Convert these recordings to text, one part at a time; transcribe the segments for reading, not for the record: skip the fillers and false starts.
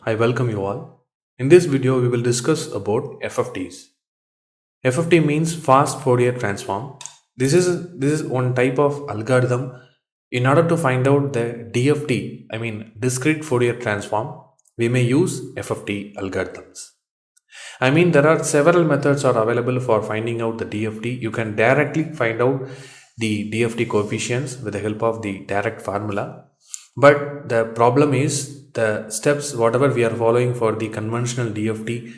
I welcome you all. In this video, we will discuss about FFTs. FFT means fast Fourier transform. This is one type of algorithm. In order to find out the DFT, I mean discrete Fourier transform, we may use FFT algorithms. I mean there are several methods are available for finding out the DFT. You can directly find out the DFT coefficients with the help of the direct formula. But the problem is the steps whatever we are following for the conventional DFT,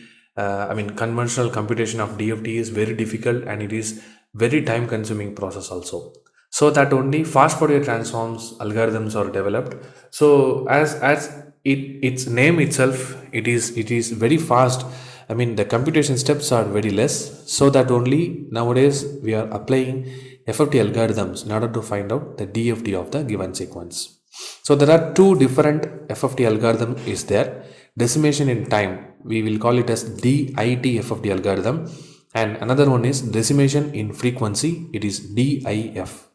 conventional computation of DFT is very difficult and it is very time consuming process also. So that only fast Fourier transforms algorithms are developed. So as its name itself, it is very fast. I mean the computation steps are very less. So that only nowadays we are applying FFT algorithms in order to find out the DFT of the given sequence. So there are two different FFT algorithm is there. Decimation in time, we will call it as DIT FFT algorithm, and another one is decimation in frequency, it is DIF.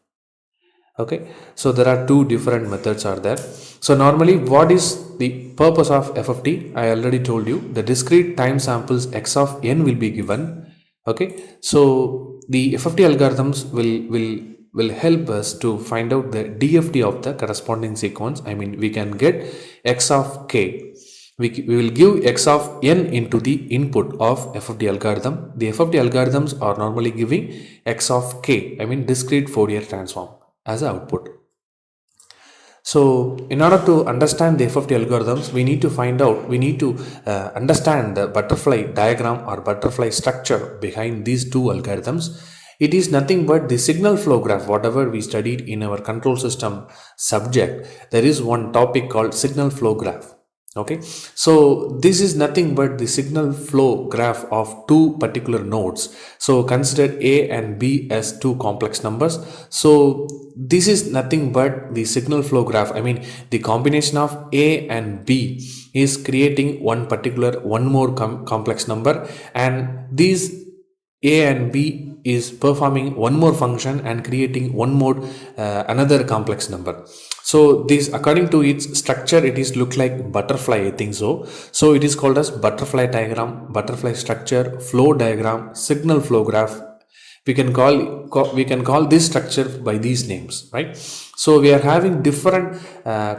Okay, so there are two different methods are there. So normally what is the purpose of FFT? I already told you the discrete time samples x of n will be given. Okay, so the FFT algorithms will help us to find out the DFT of the corresponding sequence. I mean we can get x of k. We will give x of n into the input of FFT algorithm. The FFT algorithms are normally giving x of k, I mean discrete Fourier transform as output. So in order to understand the FFT algorithms, we need to understand the butterfly diagram or butterfly structure behind these two algorithms. It is nothing but the signal flow graph, whatever we studied in our control system subject. There is one topic called signal flow graph. Okay, so this is nothing but the signal flow graph of two particular nodes. So consider A and B as two complex numbers. So this is nothing but the signal flow graph. I mean the combination of A and B is creating one more complex number, and these A and B is performing one more function and creating one more another complex number. So this according to its structure it is look like butterfly, I think so. So it is called as butterfly diagram, butterfly structure, flow diagram, signal flow graph. We can call this structure by these names, right? So we are having different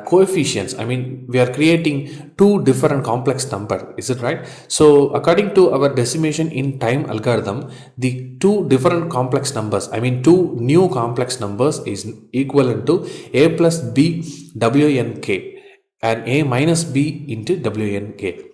coefficients. I mean we are creating two different complex number, is it right? So according to our decimation in time algorithm, the two different complex numbers, I mean two new complex numbers is equivalent to a plus b wnk and a minus b into wnk.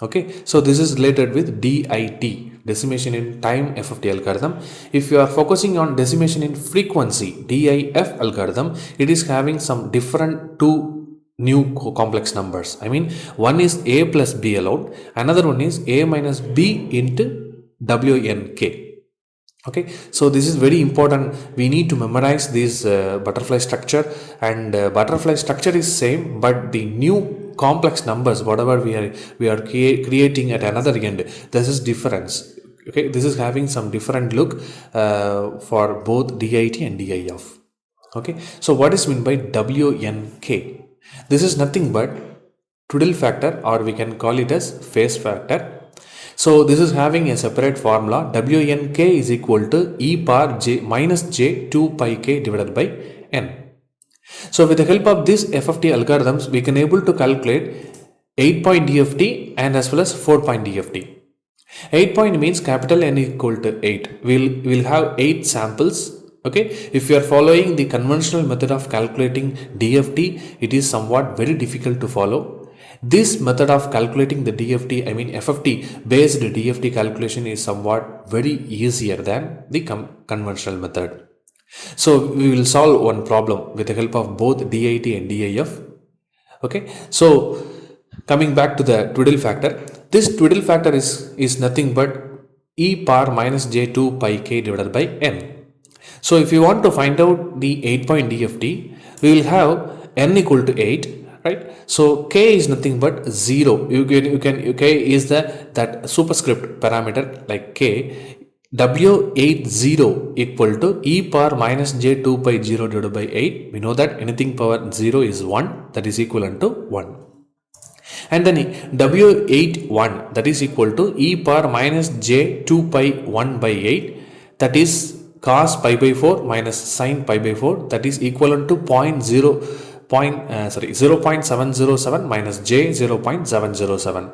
Okay, so this is related with DIT, decimation in time FFT algorithm. If you are focusing on decimation in frequency, DIF algorithm, it is having some different two new complex numbers. I mean one is A plus B allowed, another one is A minus B into WNK. Okay, so this is very important. We need to memorize this butterfly structure, and butterfly structure is same, but the new complex numbers whatever we are creating at another end, this is difference. Okay, this is having some different look for both DIT and DIF. Okay, so what is meant by WNK? This is nothing but Twiddle factor, or we can call it as phase factor. So this is having a separate formula. WNK is equal to e power j minus j 2 pi k divided by n. So with the help of this FFT algorithms, we can able to calculate 8-point DFT and as well as 4-point DFT. 8-point means capital N equal to 8. We'll have 8 samples. Okay, if you are following the conventional method of calculating DFT, it is somewhat very difficult to follow. This method of calculating the DFT, I mean FFT based DFT calculation, is somewhat very easier than the conventional method. So we will solve one problem with the help of both DIT and DIF. Okay, so coming back to the twiddle factor, this twiddle factor is nothing but e power minus j2 pi k divided by n. So if you want to find out the 8-point DFT, we will have n equal to 8, right? So k is nothing but 0. K is that superscript parameter like k. W80 equal to e power minus j2 pi 0 divided by 8. We know that anything power 0 is 1, that is equivalent to 1. And then W81 that is equal to e power minus j 2 pi 1 by 8, that is cos pi by 4 minus sin pi by 4, that is equivalent to 0.707 minus j 0.707.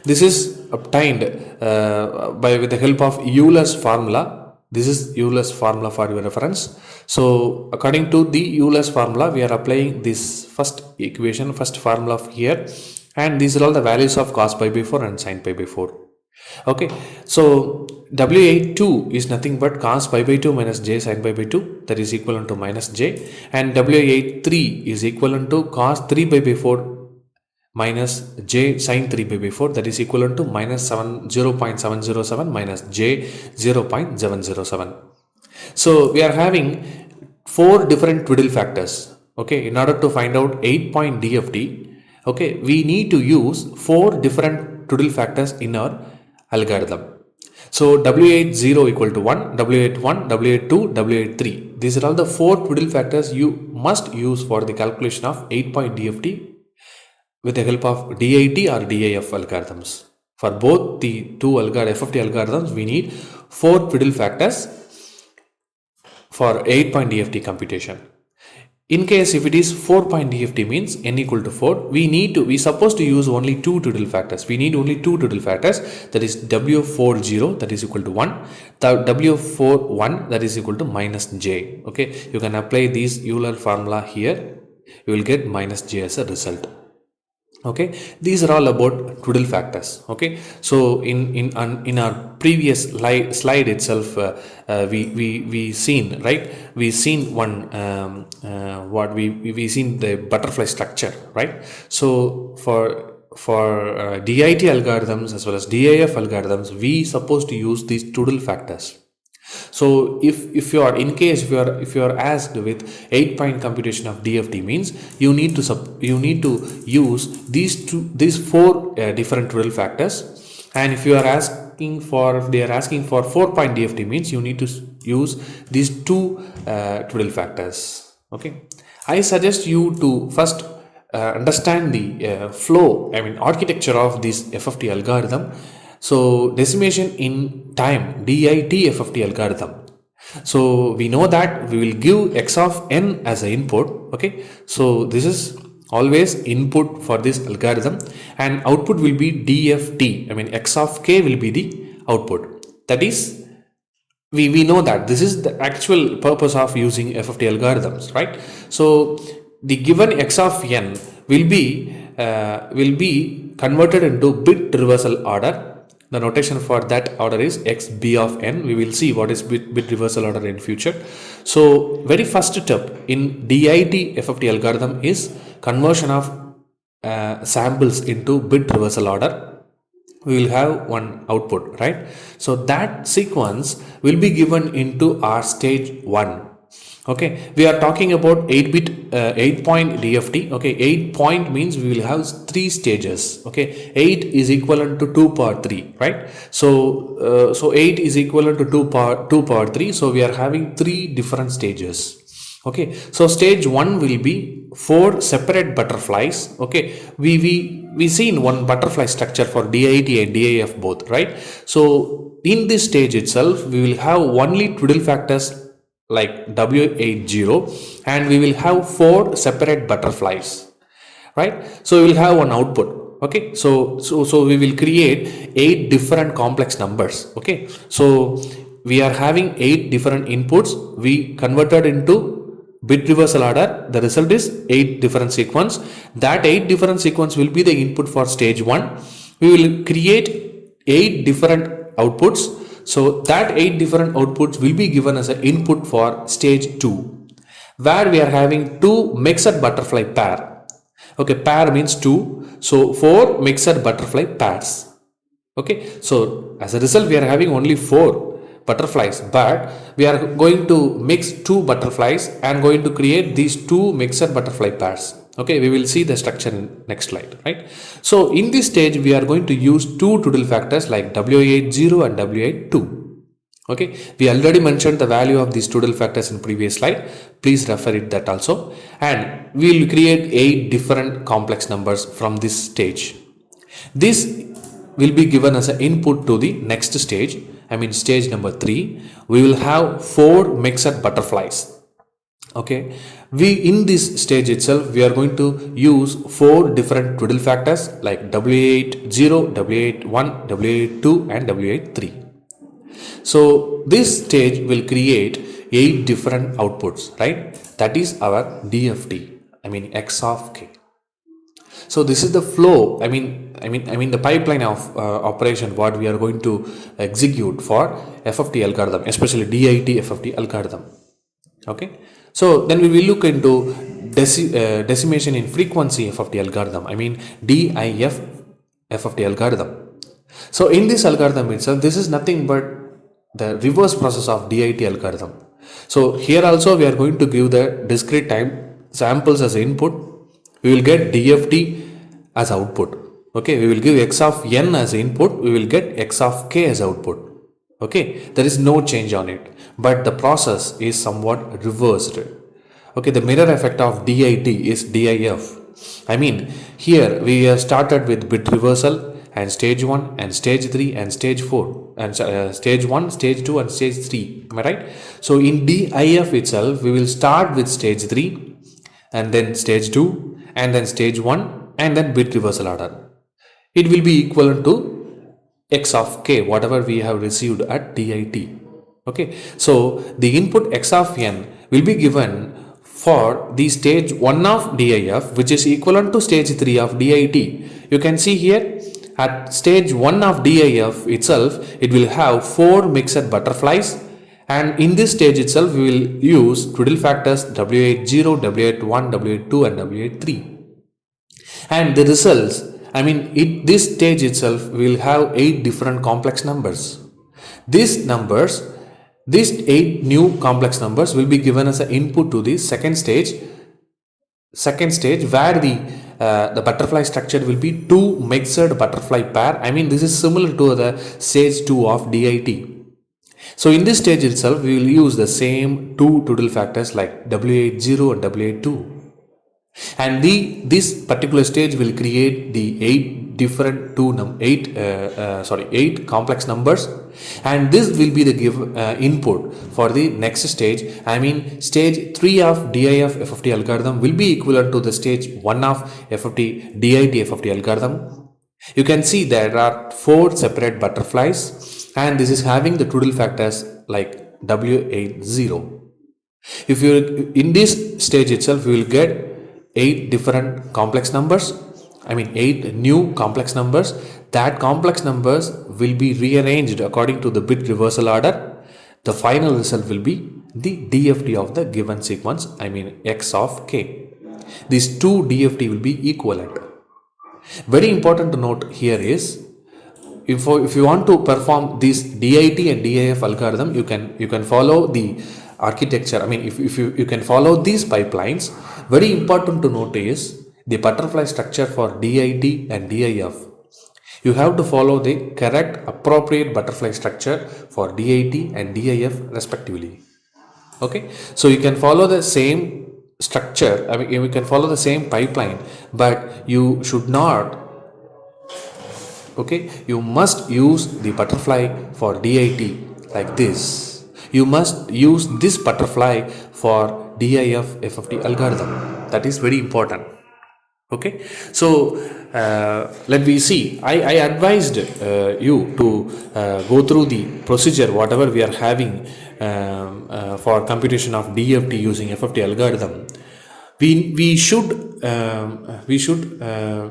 This is obtained with the help of Euler's formula. This is Euler's formula for your reference. So according to the Euler's formula, we are applying this first equation, first formula here, and these are all the values of cos pi by 4 and sin pi by 4. Okay, so W82 is nothing but cos pi by 2 minus j sin pi by 2, that is equivalent to minus j, and W83 is equivalent to cos 3 pi by 4 minus j sin 3 pi by 4, that is equivalent to minus 0.707 minus j 0.707. So we are having 4 different twiddle factors. Okay, in order to find out 8-point DFT, okay, we need to use 4 different twiddle factors in our algorithm. So W80 equal to 1, W81, W82, W83. These are all the 4 twiddle factors you must use for the calculation of 8-point DFT with the help of DIT or DIF algorithms. For both the two FFT algorithms, we need 4 twiddle factors for 8-point DFT computation. In case if it is 4-point DFT means n equal to 4, we supposed to use only 2 twiddle factors. We need only 2 twiddle factors, that is W40 that is equal to 1, W41 that is equal to minus j. Okay, you can apply this Euler formula here, you will get minus j as a result. Okay, these are all about twiddle factors. Okay, so in our previous slide itself, we seen, right, we seen one we seen the butterfly structure, right? So for DIT algorithms as well as DIF algorithms, we supposed to use these twiddle factors. So if you are asked with 8-point computation of DFT means you need to use these 4 different twiddle factors, and if they are asking for 4-point DFT means you need to use these 2 twiddle factors. Okay, I suggest you to first understand the architecture of this FFT algorithm. So decimation in time, DIT FFT algorithm. So we know that we will give x of n as an input. Okay, so this is always input for this algorithm, and output will be DFT. X of k will be the output. That is, we know that this is the actual purpose of using FFT algorithms, right? So the given x of n will be converted into bit reversal order. The notation for that order is xb of n. We will see what is bit reversal order in future. So very first step in DIT FFT algorithm is conversion of samples into bit reversal order. We will have one output, right? So that sequence will be given into our stage 1. Okay, we are talking about 8-point DFT. Okay, 8-point means we will have 3 stages. Okay, 8 is equivalent to 2 power 3, right? So 8 is equivalent to 2 power 3. So we are having 3 different stages. Okay, so stage 1 will be 4 separate butterflies. Okay, we seen one butterfly structure for DIT and DIF both, right? So in this stage itself, we will have only twiddle factors like W80, and we will have 4 separate butterflies, right? So we will have one output. Okay, so we will create 8 different complex numbers. Okay, so we are having 8 different inputs. We converted into bit reversal order. The result is 8 different sequence. That 8 different sequence will be the input for stage 1. We will create 8 different outputs. So that 8 different outputs will be given as an input for stage 2, where we are having 2 mixed butterfly pair. Okay, pair means 2. So 4 mixed butterfly pairs. Okay, so as a result, we are having only 4 butterflies, but we are going to mix 2 butterflies and going to create these 2 mixed butterfly pairs. Okay, we will see the structure in next slide, right? So in this stage, we are going to use 2 twiddle factors like W80 and W82. Okay, we already mentioned the value of these total factors in previous slide. Please refer it that also. And we will create 8 different complex numbers from this stage. This will be given as an input to the next stage. I mean stage number 3. We will have 4 mixed butterflies. Okay, we in this stage itself we are going to use 4 different twiddle factors like W80, W81, W82 and W83. So this stage will create 8 different outputs, right? That is our DFT, I mean X of K. So this is the flow, I mean the pipeline of operation what we are going to execute for FFT algorithm, especially DIT FFT algorithm. Okay, so then we will look into decimation in frequency FFT algorithm, I mean DIF FFT algorithm. So in this algorithm itself, this is nothing but the reverse process of DIT algorithm. So here also we are going to give the discrete time samples as input. We will get DFT as output. Okay, we will give X of n as input. We will get X of K as output. Okay, there is no change on it, but the process is somewhat reversed. Okay, the mirror effect of DIT is DIF. I mean, here we have started with bit reversal and stage 1 and stage 3 and stage 4 and stage 1, stage 2 and stage 3. Am I right? So in DIF itself, we will start with stage 3 and then stage 2 and then stage 1 and then bit reversal order. It will be equivalent to X of K, whatever we have received at DIT. Okay, so the input X of n will be given for the stage 1 of DIF, which is equivalent to stage 3 of DIT. You can see here at stage 1 of DIF itself, it will have 4 mixed butterflies, and in this stage itself we will use twiddle factors W80, W81, W82 and W83. And the results, I mean this stage itself will have 8 different complex numbers. These 8 new complex numbers will be given as an input to the second stage where the butterfly structure will be 2 mixed butterfly pair. I mean this is similar to the stage 2 of DIT. So in this stage itself we will use the same 2 twiddle factors like W80 and W82. And this particular stage will create the 8 different 8 complex numbers, and this will be the input for the next stage. I mean stage 3 of DIF FFT algorithm will be equivalent to the stage 1 of FFT DIT FFT algorithm. You can see there are 4 separate butterflies, and this is having the twiddle factors like W80. If you in this stage itself we will get 8 different complex numbers, I mean 8 new complex numbers. That complex numbers will be rearranged according to the bit reversal order. The final result will be the DFT of the given sequence, I mean X of K. These two DFT will be equivalent. Very important to note here is, if you want to perform this DIT and DIF algorithm, you can follow the architecture. I mean if you can follow these pipelines. Very important to note is the butterfly structure for DIT and DIF. You have to follow the correct appropriate butterfly structure for DIT and DIF respectively. Okay, so you can follow the same structure, I mean you can follow the same pipeline, but you should not, okay, you must use the butterfly for DIT like this. You must use this butterfly for DIF FFT algorithm. That is very important. Okay, so let me see. I advised you to go through the procedure whatever we are having for computation of DFT using FFT algorithm. We should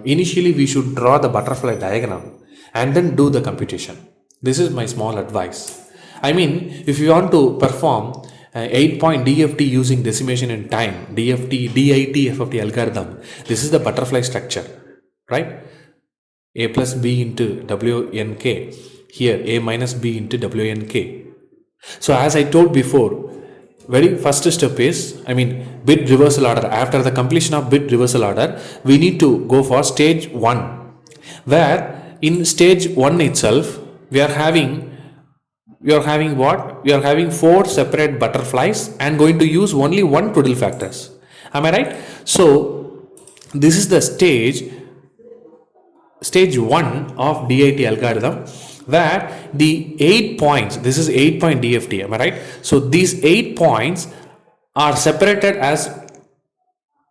initially we should draw the butterfly diagram and then do the computation. This is my small advice. I mean, if you want to perform 8-point DFT using decimation in time, DFT, DIT, FFT algorithm, this is the butterfly structure, right? A plus B into WNK, here A minus B into WNK. So as I told before, very first step is, I mean bit reversal order. After the completion of bit reversal order, we need to go for stage 1, where in stage 1 itself we are having we are having what? We are having 4 separate butterflies and going to use only one twiddle factors. Am I right? So this is the stage 1 of DIT algorithm, where the 8 points, this is 8-point DFT, am I right? So these 8 points are separated as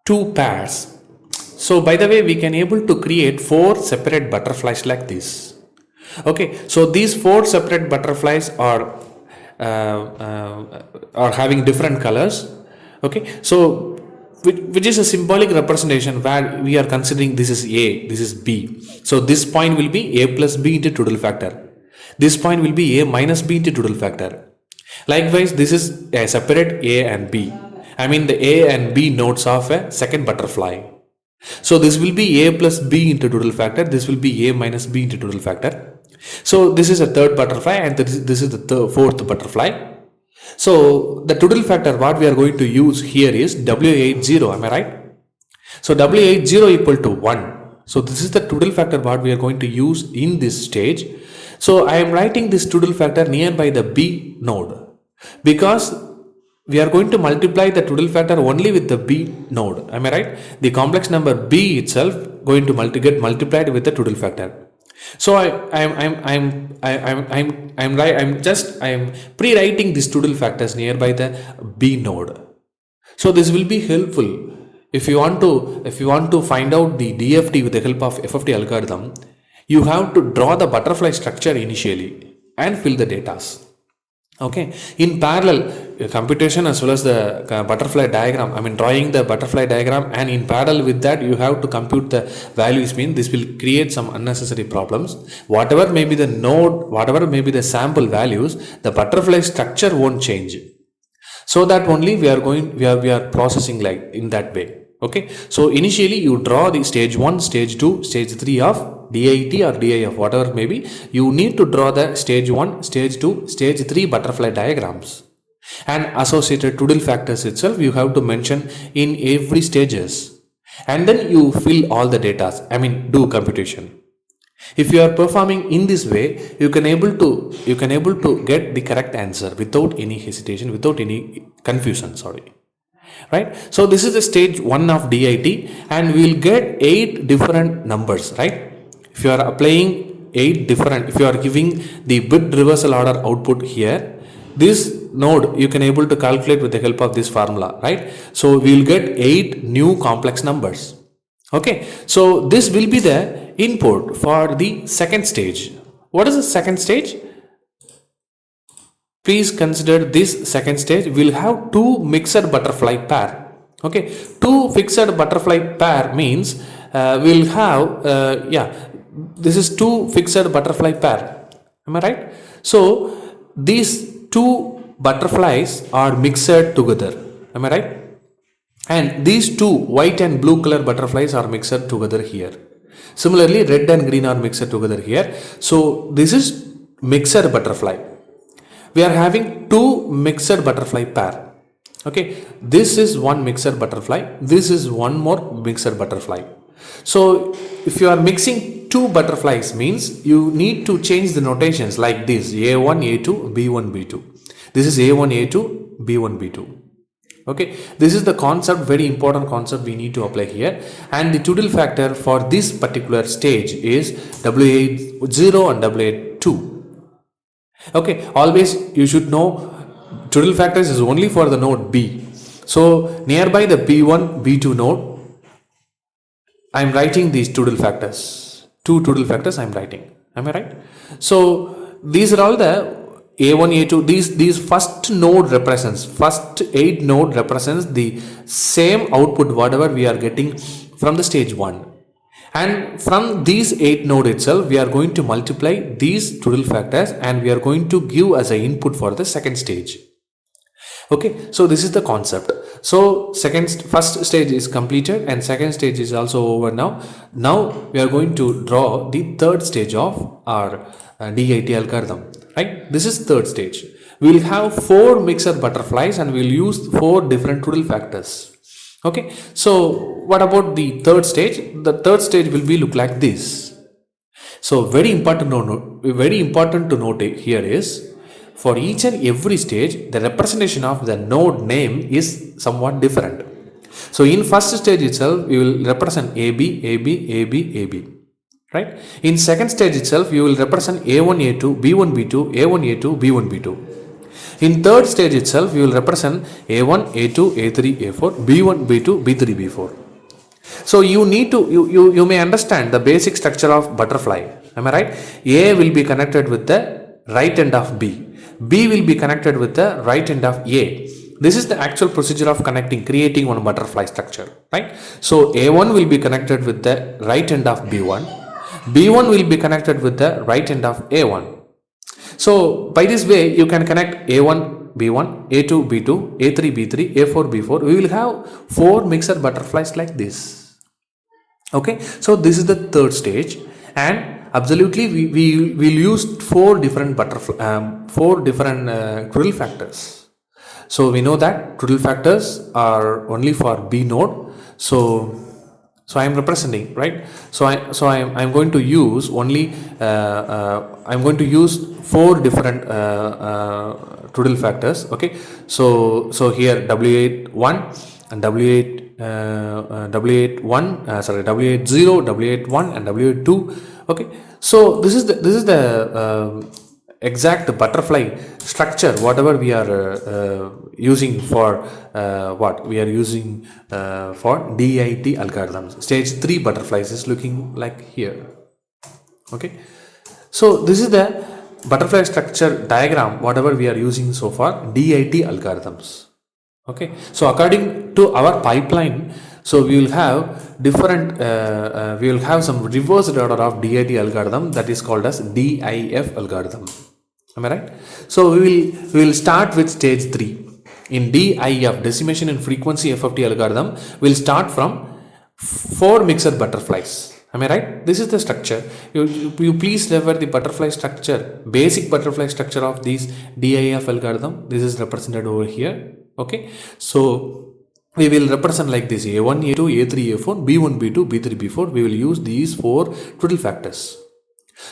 2 pairs. So by the way, we can able to create 4 separate butterflies like this. Okay, so these 4 separate butterflies are having different colors. Okay, so which is a symbolic representation where we are considering this is A, this is B. So this point will be A plus B into twiddle factor. This point will be A minus B into twiddle factor. Likewise, this is a separate A and B. I mean the A and B nodes of a second butterfly. So this will be A plus B into twiddle factor. This will be A minus B into twiddle factor. So this is a third butterfly and this is the fourth butterfly. So the twiddle factor what we are going to use here is W80, am I right? So W80 equal to 1. So this is the twiddle factor what we are going to use in this stage. So I am writing this twiddle factor nearby the B node because we are going to multiply the twiddle factor only with the B node. Am I right? The complex number B itself going to get multiplied with the twiddle factor. So I'm pre-writing these twiddle factors nearby the B node. So this will be helpful if you want to find out the DFT with the help of FFT algorithm. You have to draw the butterfly structure initially and fill the data. Okay, in parallel computation as well as the butterfly diagram, I mean drawing the butterfly diagram, and in parallel with that you have to compute the values. Mean this will create some unnecessary problems. Whatever may be the node, whatever may be the sample values, the butterfly structure won't change. So that only we are processing like in that way. Okay, so initially you draw the stage 1, stage 2, stage 3 of DIT or DIF, whatever may be. You need to draw the stage 1, stage 2, stage 3 butterfly diagrams, and associated twiddle factors itself you have to mention in every stages, and then you fill all the data, I mean do computation. If you are performing in this way, you can able to get the correct answer without any hesitation, without any confusion, sorry. Right? So this is the stage 1 of DIT, and we will get 8 different numbers, right? If you are applying 8 different, if you are giving the bit reversal order output here, this node you can able to calculate with the help of this formula, right? So we will get 8 new complex numbers. Okay, so this will be the input for the second stage. What is the second stage? Please consider this second stage. We'll have 2 mixed butterfly pair. Okay, 2 fixed butterfly pair means we'll have this is 2 fixed butterfly pair. Am I right? So these 2 butterflies are mixed together. Am I right? And these 2 white and blue color butterflies are mixed together here. Similarly, red and green are mixed together here. So this is mixed butterfly. We are having 2 mixed butterfly pair. Okay, this is one mixed butterfly. This is one more mixed butterfly. So if you are mixing 2 butterflies means you need to change the notations like this: A1, A2, B1, B2. This is A1, A2, B1, B2. Okay, this is the concept, very important concept we need to apply here. And the twiddle factor for this particular stage is W80 and W82. Okay, always you should know twiddle factors is only for the node B. So nearby the B1, B2 node, I am writing these twiddle factors. 2 twiddle factors I am writing. Am I right? So these are all the A1, A2, these first node represents, first 8 node represents the same output whatever we are getting from the stage 1. And from these 8 node itself, we are going to multiply these twiddle factors and we are going to give as an input for the second stage. Okay, so this is the concept. So first stage is completed and second stage is also over now. Now we are going to draw the third stage of our DIT algorithm. Right? This is third stage. We will have 4 mixed butterflies and we will use 4 different twiddle factors. Okay, so what about the third stage? The third stage will be look like this. So very important to note here is for each and every stage, the representation of the node name is somewhat different. So in first stage itself, we will represent AB, AB, AB, AB. Right? In second stage itself, you will represent A1, A2, B1, B2, A1, A2, B1, B2. In third stage itself, you will represent A1, A2, A3, A4, B1, B2, B3, B4. So you need to, you may understand the basic structure of butterfly. Am I right? A will be connected with the right end of B. B will be connected with the right end of A. This is the actual procedure of connecting, creating one butterfly structure, right? So A1 will be connected with the right end of B1. B1 will be connected with the right end of A1. So by this way, you can connect A1, B1, A2, B2, A3, B3, A4, B4. We will have 4 mixed butterflies like this. Okay, so this is the third stage, and absolutely we will use 4 different Twiddle factors. So we know that Twiddle factors are only for B node. So I am representing, right? So I'm going to use only I'm going to use 4 different Twiddle factors. Okay, so here W81 and W81 sorry, W80, W81 and W82. Okay, so this is the exact butterfly structure whatever we are using for what we are using for DIT algorithms. Stage 3 butterflies is looking like here. Okay, so this is the butterfly structure diagram whatever we are using so far, DIT algorithms. Okay, so according to our pipeline, so we will have different we will have some reversed order of DIT algorithm that is called as DIF algorithm. Am I right? So we will start with stage 3. In DIF, decimation in frequency FFT algorithm, we will start from 4 mixed butterflies. Am I right? This is the structure. You please refer the butterfly structure, basic butterfly structure of this DIF algorithm. This is represented over here. Okay, so we will represent like this: A1, A2, A3, A4, B1, B2, B3, B4. We will use these 4 Twiddle factors.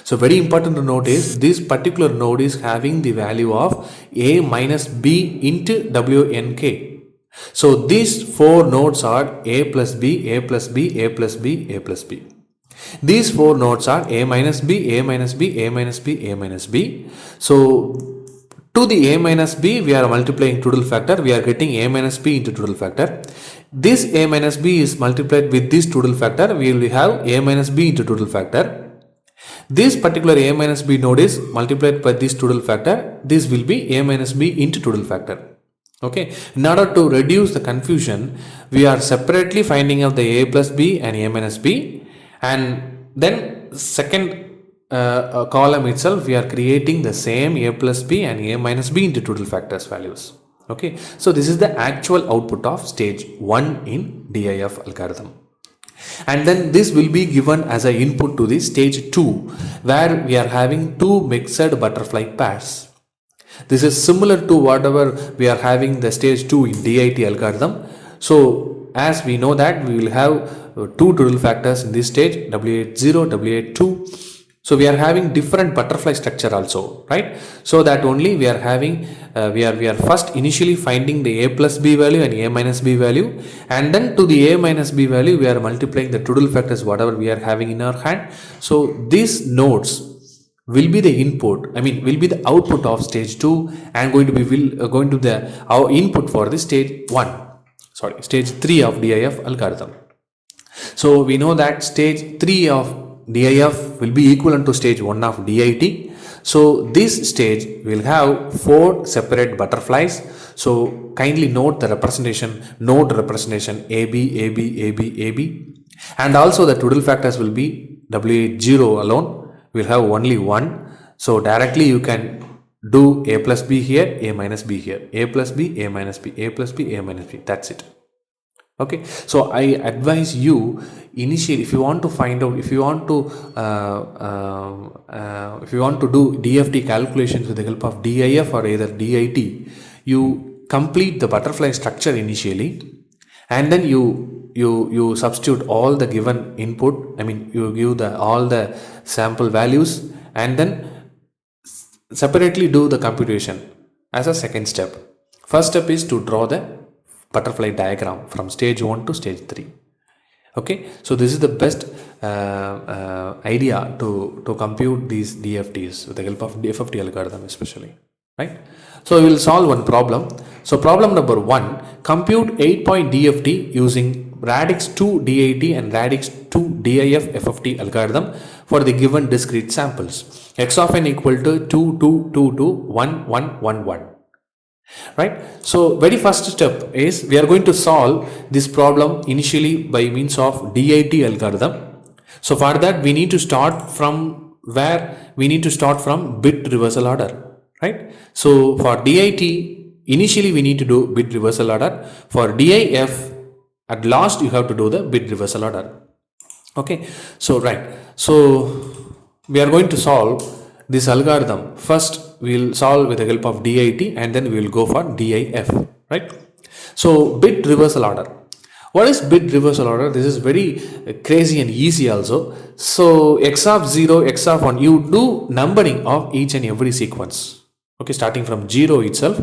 So very important to note is this particular node is having the value of A minus B into WNK. So these 4 nodes are A plus B, A plus B, A plus B, A plus B. These 4 nodes are A minus B, A minus B, A minus B, A minus B. So to the A minus B, we are multiplying Twiddle factor. We are getting A minus B into Twiddle factor. This A minus B is multiplied with this Twiddle factor. We will have A minus B into Twiddle factor. This particular A minus B node is multiplied by this Twiddle factor. This will be A minus B into Twiddle factor. Okay. In order to reduce the confusion, we are separately finding out the A plus B and A minus B, and then second column itself we are creating the same A plus B and A minus B into Twiddle factors values. Okay. So this is the actual output of stage 1 in DIF algorithm. And then this will be given as an input to the stage 2, where we are having 2 mixed butterfly pairs. This is similar to whatever we are having the stage 2 in DIT algorithm. So as we know that we will have 2 Twiddle factors in this stage, W80, W82. So we are having different butterfly structure also, right? So that only we are having we are first initially finding the A plus B value and A minus B value, and then to the A minus B value we are multiplying the Twiddle factors whatever we are having in our hand. So these nodes will be the input, will be the output of stage 2 and going to be going to the our input for the stage 3 of DIF algorithm. So we know that stage 3 of DIF will be equivalent to stage 1 of DIT. So this stage will have 4 separate butterflies. So kindly note the representation, node representation AB, AB, AB, AB, and also the Twiddle factors will be W80 alone. We'll have only 1. So directly you can do A plus B here, A minus B here, A plus B, A minus B, A plus B, A minus B. That's it. Okay, so I advise you initially, if you want to find out, if you want to do DFT calculations with the help of DIF or either DIT, you complete the butterfly structure initially, and then you substitute all the given input. You give all the sample values, and then separately do the computation as a second step. First step is to draw the butterfly diagram from stage 1 to stage 3. Okay, so this is the best idea to compute these DFTs with the help of FFT algorithm especially, right? So we will solve one problem. So problem number 1, compute 8-point DFT using radix 2 DIT and radix 2 DIF FFT algorithm for the given discrete samples. X of n equal to 2, 2, 2, 2, 1, 1, 1, 1. Right, so very first step is we are going to solve this problem initially by means of DIT algorithm. So for that we need to start from bit reversal order, right? So for DIT initially we need to do bit reversal order. For DIF at last you have to do the bit reversal order. Okay, so right, so we are going to solve this algorithm. First we will solve with the help of DIT and then we will go for DIF, right? So bit reversal order. What is bit reversal order? This is very crazy and easy also. So x of 0, x of 1, you do numbering of each and every sequence. Okay, starting from 0 itself,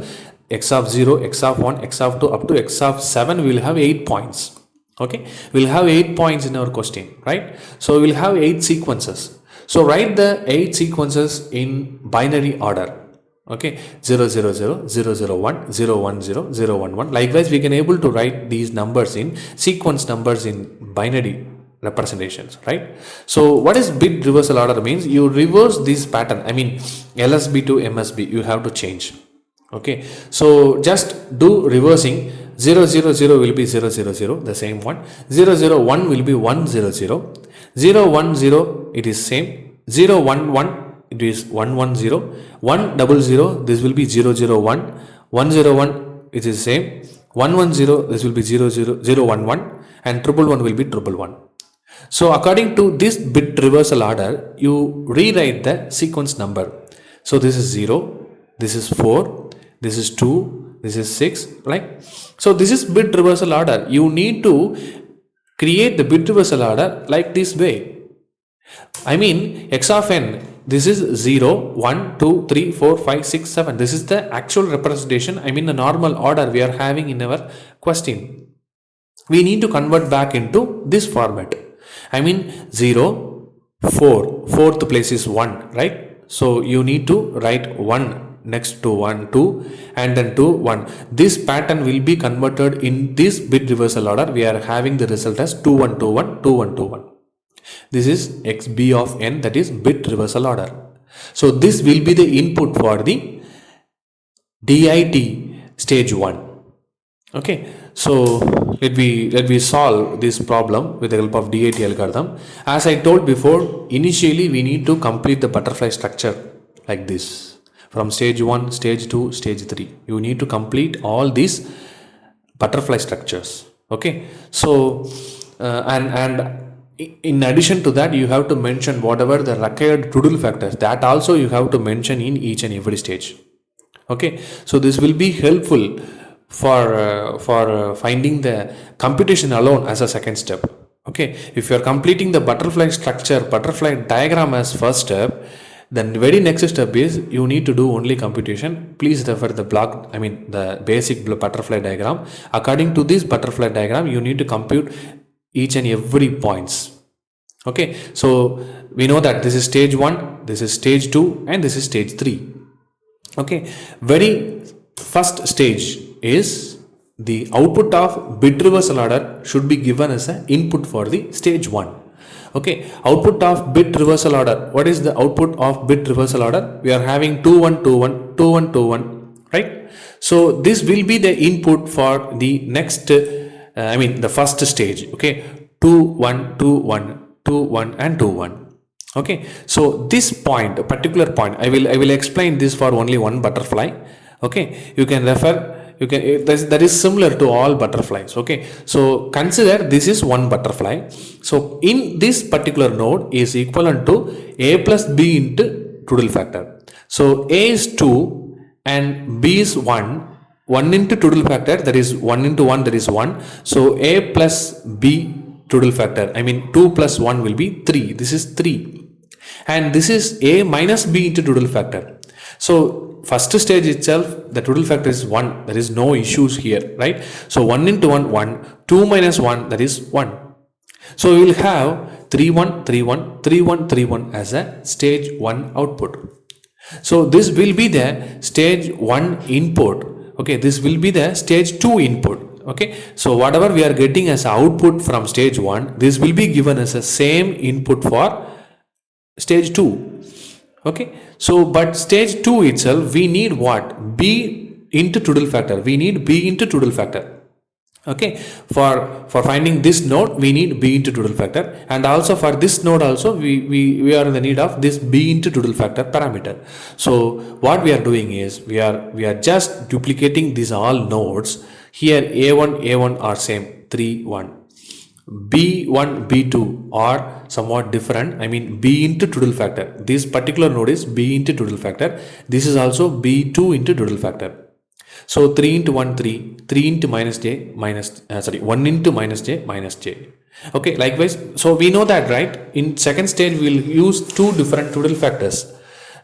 x of 0, x of 1, x of 2 up to x of 7, we will have 8 points. Okay, we will have 8 points in our question, right? So we will have 8 sequences. So write the 8 sequences in binary order. Okay, 0, 0, 0, 0, 0, 1, 0, 1, 0, 0, 1, 1. Likewise, we can able to write these numbers in sequence numbers in binary representations, right? So what is bit reversal order means? You reverse this pattern. I mean LSB to MSB, you have to change. Okay, so just do reversing. 0, 0, 0 will be 0, 0, 0, the same one. 0, 0, 1 will be 1, 0, 0. 0, 1, 0, it is same. 0, 1, 1, it is 1, 1, 0. 1, 0, 0, this will be 0, 0, 1. 1, 0, 1, it is same. 1, 1, 0, this will be 0, 0, 0, 1, 1. And 1, 1 will be 1, 1. So according to this bit reversal order, you rewrite the sequence number. So this is 0, this is 4, this is 2, this is 6, right? So this is bit reversal order. You need to create the bit reversal order like this way. I mean x of n, this is 0, 1, 2, 3, 4, 5, 6, 7. This is the actual representation. I mean the normal order we are having in our question. We need to convert back into this format. I mean 0, 4, fourth place is 1, right? So you need to write 1 next to 1, 2 and then 2, 1. This pattern will be converted in this bit reversal order. We are having the result as 2, 1, 2, 1, 2, 1, 2, 1. This is xb of n, that is bit reversal order. So this will be the input for the DIT stage 1. Okay, so let me solve this problem with the help of DIT algorithm. As I told before, initially we need to complete the butterfly structure like this. From stage 1, stage 2, stage 3. You need to complete all these butterfly structures. Okay, so and in addition to that, you have to mention whatever the required Trudel factors, that also you have to mention in each and every stage. Okay, so this will be helpful for finding the computation alone as a second step. Okay, if you are completing the butterfly structure, butterfly diagram as first step, then the very next step is you need to do only computation. Please refer the block, I mean the basic butterfly diagram. According to this butterfly diagram, you need to compute each and every points. Okay, so we know that this is stage 1, this is stage 2 and this is stage 3. Okay, very first stage is the output of bit reversal order should be given as an input for the stage 1. Okay, output of bit reversal order. What is the output of bit reversal order? We are having 2, 1, 2, 1, 2, 1, 2, 1, right? So this will be the input for the next, the first stage. Okay, 2, 1, 2, 1, 2, 1 and 2, 1. Okay, so this point, a particular point, I will explain this for only one butterfly. Okay, you can refer. That is similar to all butterflies. Okay, so consider this is one butterfly. So in this particular node is equivalent to a plus b into Trudel factor. So a is 2 and b is 1. 1 into Trudel factor, that is 1 into 1, that is 1. So a plus b Trudel factor, 2 plus 1 will be 3. This is 3. And this is a minus b into Trudel factor. So first stage itself, the total factor is 1. There is no issues here, right? So 1 into 1, 1. 2 minus 1, that is 1. So we will have 3 1 3 1 3 1 3 1 as a stage 1 output. So this will be the stage 1 input. Okay, this will be the stage 2 input. Okay, so whatever we are getting as output from stage 1, this will be given as a same input for stage 2. Okay, so but stage 2 itself, we need what? B into tootle factor. We need B into tootle factor. Okay, for finding this node, we need B into tootle factor, and also for this node also we are in the need of this B into tootle factor parameter. So what we are doing is we are just duplicating these all nodes. Here A1 are same 3 1. B1 B2 are somewhat different. I mean B into tootle factor. This particular node is B into tootle factor. This is also B2 into tootle factor. So 3 into 1 3, 3 into minus j minus 1 into minus j. Okay, likewise, so we know that, right? In second stage we will use two different tootle factors,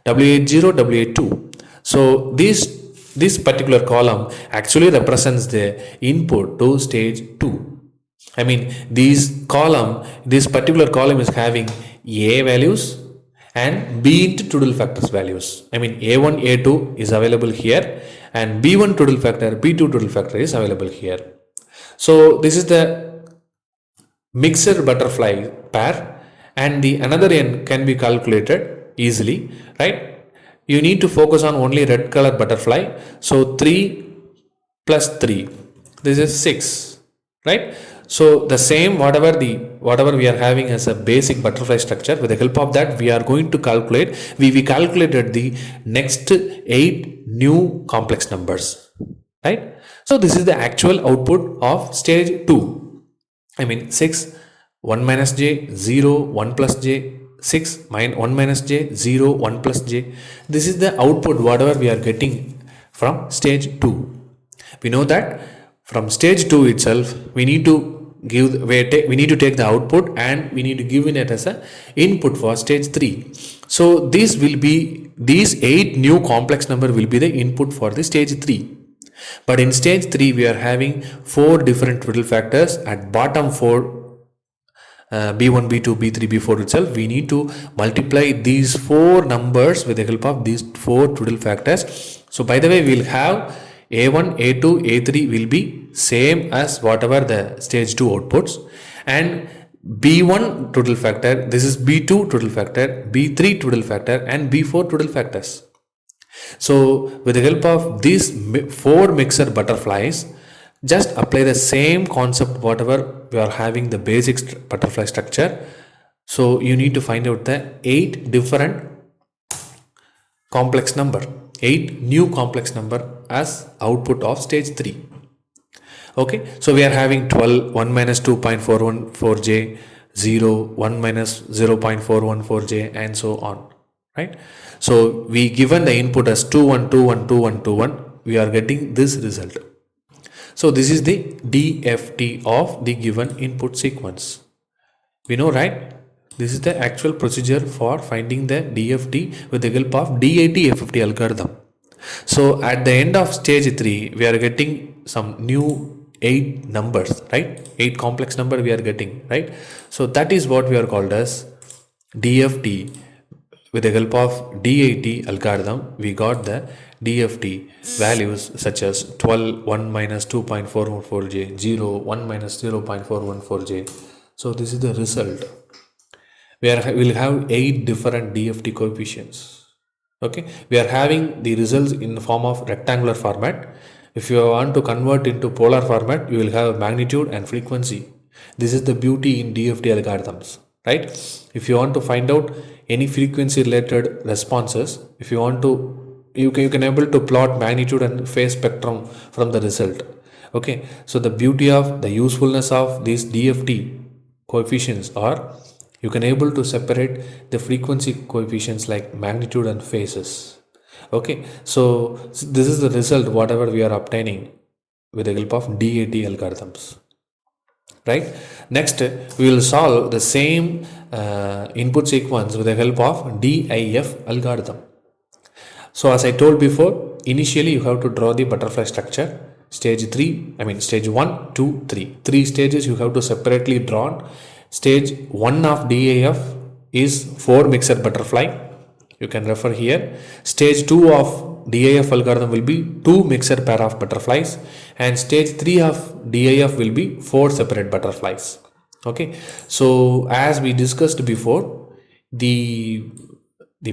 W80 W82. So this particular column actually represents the input to stage 2. I mean this particular column is having A values and B into tootle factors values. I mean A1 A2 is available here and B1 tootle factor B2 tootle factor is available here. So this is the mixed butterfly pair, and the another n can be calculated easily, right? You need to focus on only red color butterfly. So 3 plus 3, this is 6, right? So the same whatever we are having as a basic butterfly structure, with the help of that we are going to calculate, we calculated the next 8 new complex numbers, right? So this is the actual output of stage 2. I mean 6, 1 minus j, 0, 1 plus j, 6, 1 minus j, 0, 1 plus j. This is the output whatever we are getting from stage 2. We know that from stage 2 itself we need to take the output and we need to give in it as a input for stage 3. So these 8 new complex number will be the input for the stage 3. But in stage 3 we are having 4 different tootle factors. At bottom 4 B1, B2, B3, B4 itself, we need to multiply these 4 numbers with the help of these 4 tootle factors. So by the way, we will have A1, A2, A3 will be same as whatever the stage 2 outputs, and B1 tootle factor, this is B2 tootle factor, B3 tootle factor and B4 tootle factors. So with the help of these 4 mixer butterflies, just apply the same concept whatever we are having the basic butterfly structure. So you need to find out the 8 different complex number, 8 new complex number as output of stage 3. Okay, so we are having 12, 1 minus 2.414j, 0, 1 minus 0.414j and so on, right? So we given the input as 2 1 2 1 2 1 2 1, we are getting this result. So this is the DFT of the given input sequence. We know, right? This is the actual procedure for finding the DFT with the help of DAT FFT algorithm. So at the end of stage 3, we are getting some new 8 numbers, right? 8 complex number we are getting, right? So that is what we are called as DFT. With the help of DAT algorithm, we got the DFT values such as 12, 1 minus 2.414j, 0, 1 minus 0.414j. So this is the result. We'll have 8 different DFT coefficients. Okay, we are having the results in the form of rectangular format. If you want to convert into polar format, you will have magnitude and frequency. This is the beauty in DFT algorithms, right? If you want to find out any frequency related responses, if you want to, you can able to plot magnitude and phase spectrum from the result. Okay, so the beauty of the usefulness of these DFT coefficients are you can able to separate the frequency coefficients like magnitude and phases. Okay, so this is the result whatever we are obtaining with the help of DAT algorithms, right? Next we will solve the same input sequence with the help of DIF algorithm. So as I told before, initially you have to draw the butterfly structure. Stage 1, 2, 3. 3 stages you have to separately drawn. Stage 1 of DAF is 4 mixed butterfly. You can refer here. Stage 2 of DAF algorithm will be 2 mixed pair of butterflies, and stage 3 of DAF will be 4 separate butterflies. Okay, so as we discussed before, the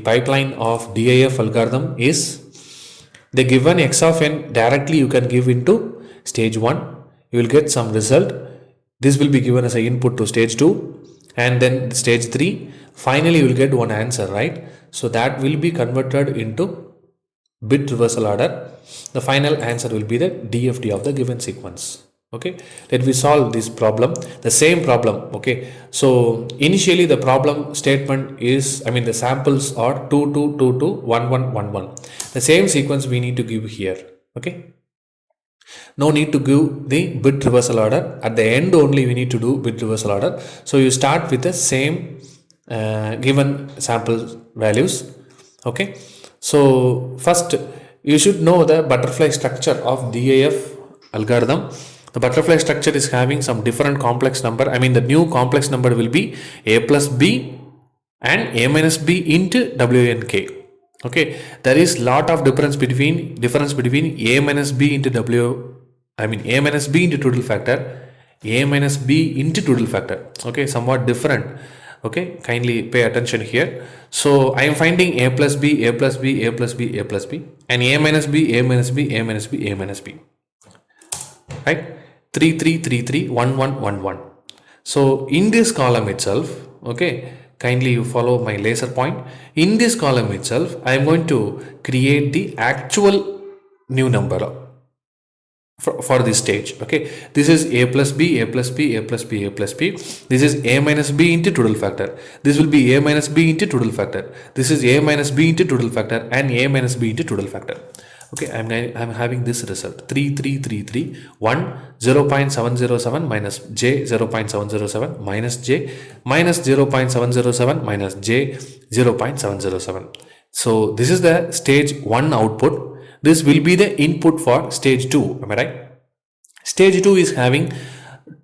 pipeline of DAF algorithm is the given x of n directly you can give into stage 1, you will get some result. This will be given as an input to stage 2 and then stage 3. Finally you will get one answer, right? So that will be converted into bit reversal order. The final answer will be the DFT of the given sequence. Okay, let me solve this problem, the same problem. Okay, so initially the problem statement is, the samples are 2 2 2 2 1 1 1 1. The same sequence we need to give here. Okay, no need to give the bit reversal order. At the end only we need to do bit reversal order. So you start with the same given sample values. Okay, so first you should know the butterfly structure of DAF algorithm. The butterfly structure is having some different complex number. The new complex number will be a plus b and a minus b into WNK. Okay, there is lot of difference between a minus b into a minus b into total factor, a minus b into total factor. Okay, somewhat different. Okay, kindly pay attention here. So I am finding a plus b, a plus b, a plus b, a plus b, and a minus b, a minus b, a minus b, a minus b. Right? 3 3 3 3 1 1 1 1. So in this column itself, okay, kindly you follow my laser point. In this column itself, I am going to create the actual new number for this stage. Okay, this is a plus b, a plus b, a plus b, a plus b. This is a minus b into total factor. This will be a minus b into total factor. This is a minus b into total factor and a minus b into total factor. Okay, I'm having this result 3 3 3 3 1 0.707 minus j 0.707 minus j minus 0.707 minus j 0.707. So this is the stage 1 output. This will be the input for stage 2. Am I right? Stage 2 is having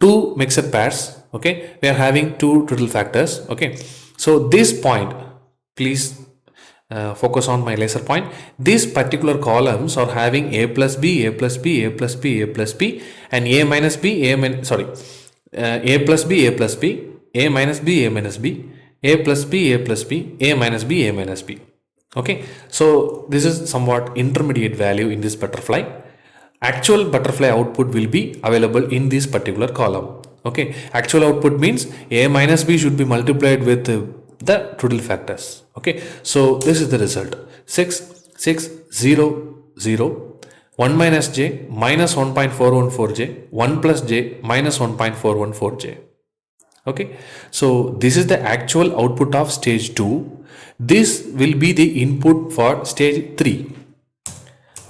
2 mixed pairs. Okay, we are having 2 total factors. Okay, so this point, please focus on my laser point. These particular columns are having a plus b, a plus b, a plus b, a plus b, and a minus b, a plus b, a plus b, a minus b, a minus b, a plus b, a plus b, a minus b, a minus b. Okay, so this is somewhat intermediate value in this butterfly. Actual butterfly output will be available in this particular column. Okay, actual output means a minus b should be multiplied with the total factors. Okay, so this is the result 6 6 0 0 1 minus j minus 1.414j 1 plus j minus 1.414j. Okay, so this is the actual output of stage 2. This will be the input for stage 3.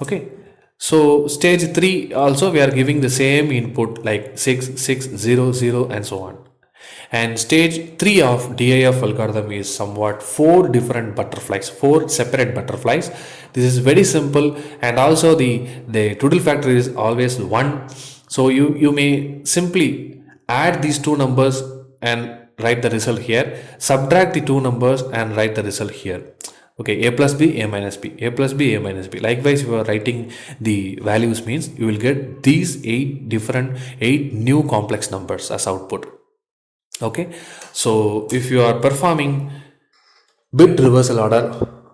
Okay, so stage 3 also we are giving the same input like 6 6 0 0 and so on. And stage 3 of DAF algorithm is somewhat 4 different butterflies, 4 separate butterflies. This is very simple, and also the total factor is always 1. So you may simply add these two numbers and write the result here, subtract the two numbers and write the result here. Okay, a plus b, a minus b, a plus b, a minus b. Likewise, if you are writing the values means you will get these 8 new complex numbers as output. Okay, so if you are performing bit reversal order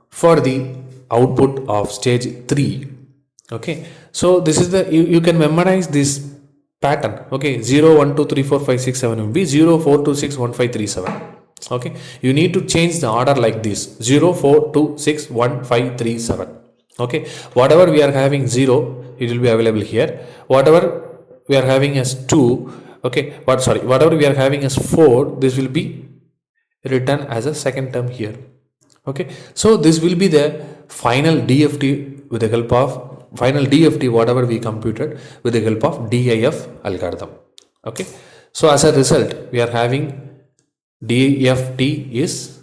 for the output of stage 3, okay, so this is the you can memorize this pattern. Okay, 0 1 2 3 4 5 6 7 will be 0 4 2 6 1 5 3 7. Okay, you need to change the order like this: 0 4 2 6 1 5 3 7. Okay, whatever we are having 0, it will be available here. Whatever we are having as 2, okay, whatever we are having as 4, this will be written as a second term here. Okay, so this will be the final DFT with the help of whatever we computed with the help of DAF algorithm. Okay, so as a result we are having DFT is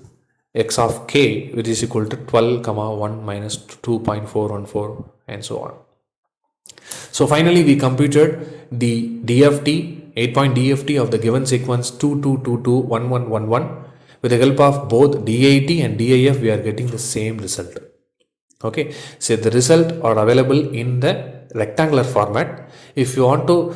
x of k, which is equal to 12 comma 1 minus 2.414 and so on. So finally we computed the DFT, 8-point DFT of the given sequence 22221111. With the help of both DIT and DIF, we are getting the same result. Okay, so the result are available in the rectangular format. If you want to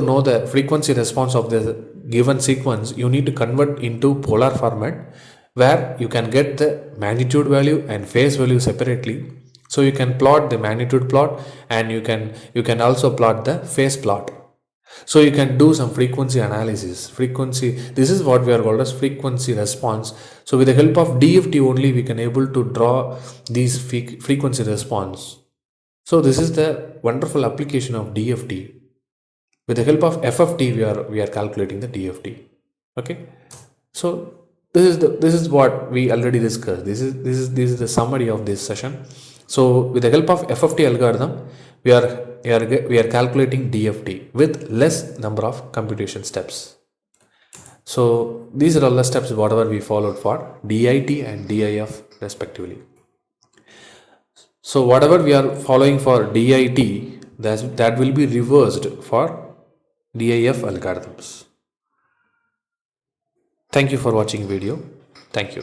know the frequency response of the given sequence, you need to convert into polar format, where you can get the magnitude value and phase value separately. So you can plot the magnitude plot, and you can also plot the phase plot. So you can do some frequency analysis. This is what we are called as frequency response. So with the help of DFT only, we can able to draw these frequency response. So this is the wonderful application of DFT. With the help of FFT, we are calculating the DFT. Okay. So this is what we already discussed. This is the summary of this session. So with the help of FFT algorithm, we are calculating DFT with less number of computation steps. So these are all the steps whatever we followed for DIT and DIF respectively. So whatever we are following for DIT, that will be reversed for DIF algorithms. Thank you for watching video. Thank you.